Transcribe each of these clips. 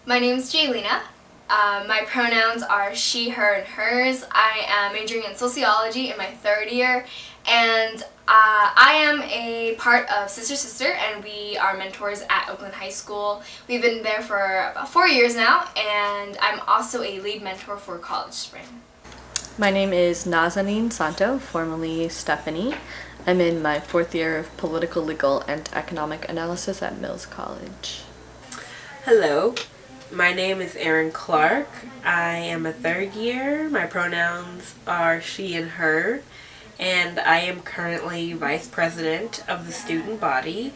My name's Jaylina. My pronouns are she, her, and hers. I am majoring in sociology in my third year, and I am a part of Sister Sister, and we are mentors at Oakland High School. We've been there for about 4 years now, and I'm also a lead mentor for College Spring. My name is Nazanin Santo, formerly Stephanie. I'm in my fourth year of political, legal, and economic analysis at Mills College. Hello, my name is Erin Clark. I am a third year. My pronouns are she and her, and I am currently vice president of the student body.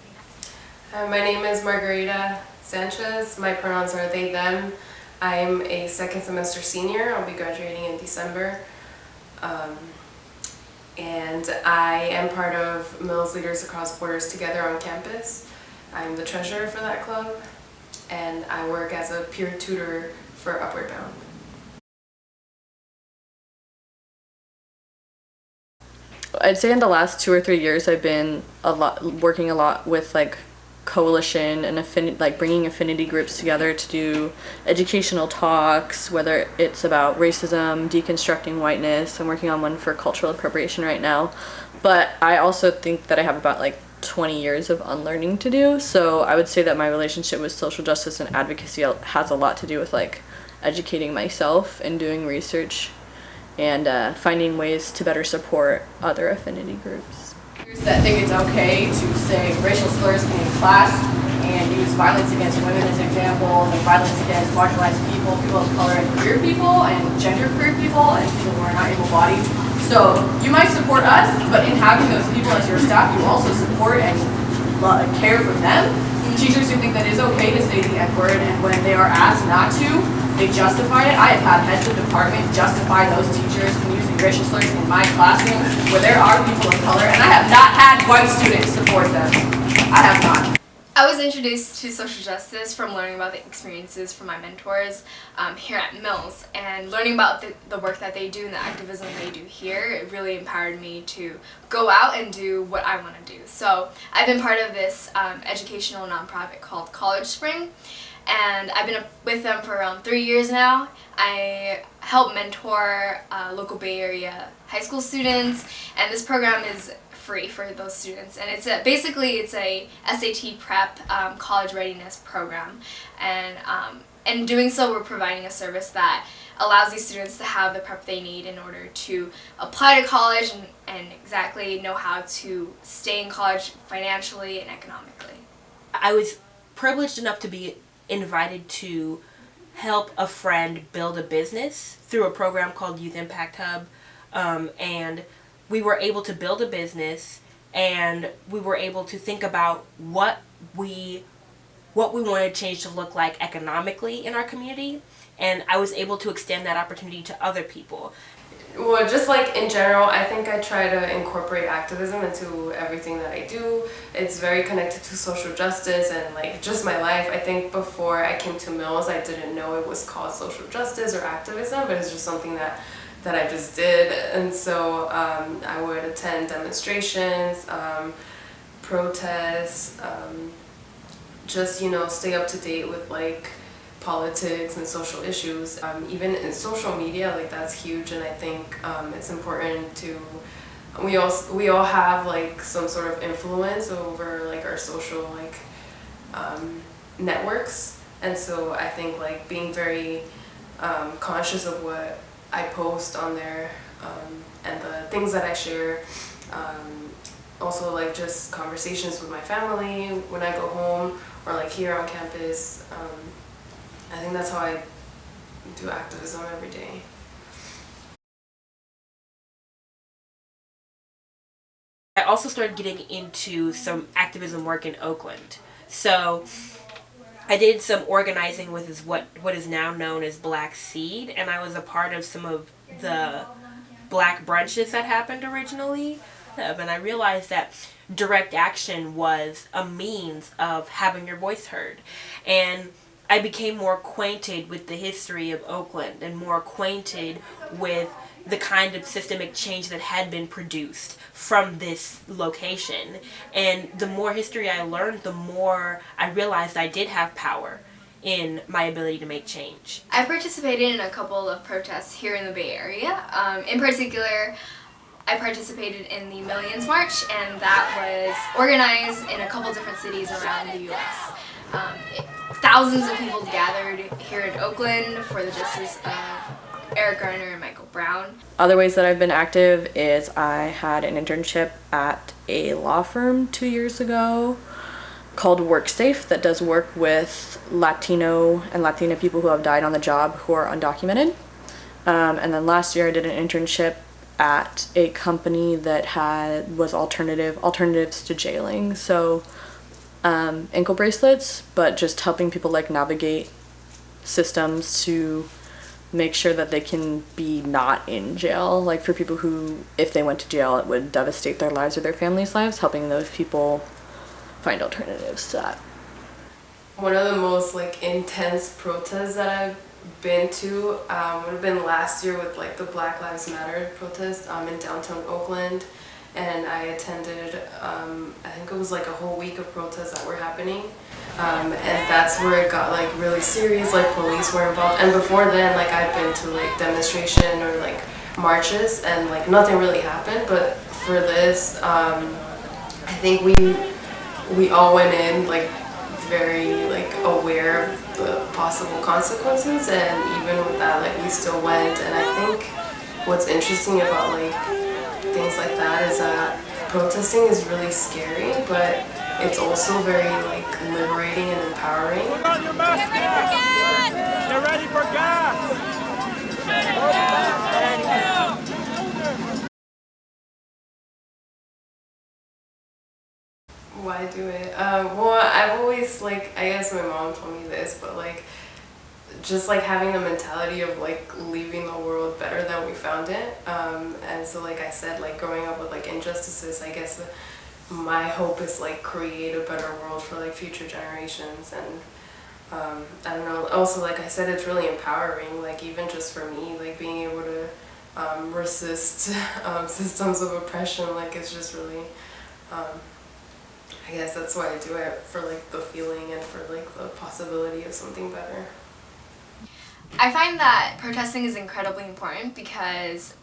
My name is Margarita Sanchez. My pronouns are they, them. I'm a second semester senior. I'll be graduating in December. And I am part of Mills Leaders Across Borders Together on campus. I'm the treasurer for that club, and I work as a peer tutor for Upward Bound. I'd say in the last 2 or 3 years, I've been working a lot with coalition and bringing affinity groups together to do educational talks, whether it's about racism, deconstructing whiteness. I'm working on one for cultural appropriation right now, but I also think that I have about 20 years of unlearning to do. So I would say that my relationship with social justice and advocacy has a lot to do with educating myself and doing research and finding ways to better support other affinity groups. That think it's okay to say racial slurs in class and use violence against women as examples, and violence against marginalized people, people of color, and queer people, and genderqueer people, and people who are not able-bodied. So you might support us, but in having those people as your staff, you also support and care for them. Teachers who think that it's okay to say the N-word, and when they are asked not to, they justify it. I have had heads of department justify those teachers from using racial slurs in my classroom where there are people of color, and I have not had white students support them. I have not. I was introduced to social justice from learning about the experiences from my mentors here at Mills, and learning about the work that they do and the activism they do here. It really empowered me to go out and do what I want to do. So I've been part of this educational nonprofit called College Spring, and I've been with them for around 3 years now. I help mentor local Bay Area high school students, and this program is free for those students, and it's basically a SAT prep college readiness program, and in doing so we're providing a service that allows these students to have the prep they need in order to apply to college and exactly know how to stay in college financially and economically. I was privileged enough to be invited to help a friend build a business through a program called Youth Impact Hub, and we were able to build a business, and we were able to think about what we wanted change to look like economically in our community, and I was able to extend that opportunity to other people. Well, just in general, I think I try to incorporate activism into everything that I do. It's very connected to social justice and just my life. I think before I came to Mills, I didn't know it was called social justice or activism, but it's just something that I just did. And so I would attend demonstrations, protests, just stay up to date with politics and social issues. Even in social media, that's huge, and I think it's important to we all have some sort of influence over our social networks, and so I think being very conscious of what I post on there, and the things that I share, also just conversations with my family when I go home or here on campus. I think that's how I do activism every day. I also started getting into some activism work in Oakland. So I did some organizing with what is now known as Black Seed, and I was a part of some of the black brunches that happened originally. And I realized that direct action was a means of having your voice heard. And I became more acquainted with the history of Oakland and more acquainted with the kind of systemic change that had been produced from this location. And the more history I learned, the more I realized I did have power in my ability to make change. I participated in a couple of protests here in the Bay Area. In particular, I participated in the Millions March, and that was organized in a couple different cities around the U.S. Thousands of people gathered here in Oakland for the justice of Eric Garner and Michael Brown. Other ways that I've been active is I had an internship at a law firm 2 years ago called WorkSafe that does work with Latino and Latina people who have died on the job who are undocumented. And then last year I did an internship at a company that was alternatives to jailing. So ankle bracelets, but just helping people like navigate systems to make sure that they can be not in jail. Like for people who, if they went to jail, it would devastate their lives or their families' lives, helping those people find alternatives to that. One of the most like intense protests that I've been to would have been last year with like the Black Lives Matter protest in downtown Oakland, and I attended I think it was like a whole week of protests that were happening, and that's where it got like really serious, like police were involved. And before then, like I'd been to like demonstration or like marches and like nothing really happened, but for this I think we all went in like very like aware of the possible consequences, and even with that like we still went. And I think what's interesting about like things like that is that protesting is really scary, but it's also very like liberating and empowering. They're ready for gas! Why do it? Well, I've always like, I guess my mom told me this, but like just like having the mentality of like leaving the world better than we found it. And so like I said, like growing up with like injustices, I guess my hope is like create a better world for like future generations. And I don't know, also like I said, it's really empowering, like even just for me, like being able to resist systems of oppression, like it's just really I guess that's why I do it, for like the feeling and for like the possibility of something better. I find that protesting is incredibly important because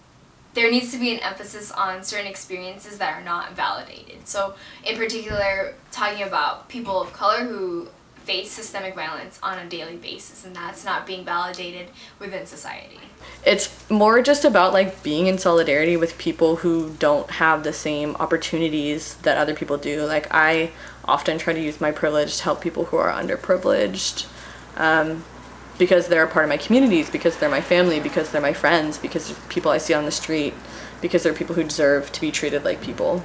there needs to be an emphasis on certain experiences that are not validated. So in particular, talking about people of color who face systemic violence on a daily basis, and that's not being validated within society. It's more just about like being in solidarity with people who don't have the same opportunities that other people do. Like I often try to use my privilege to help people who are underprivileged, because they're a part of my communities, because they're my family, because they're my friends, because they're people I see on the street, because they're people who deserve to be treated like people.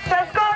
Let's go!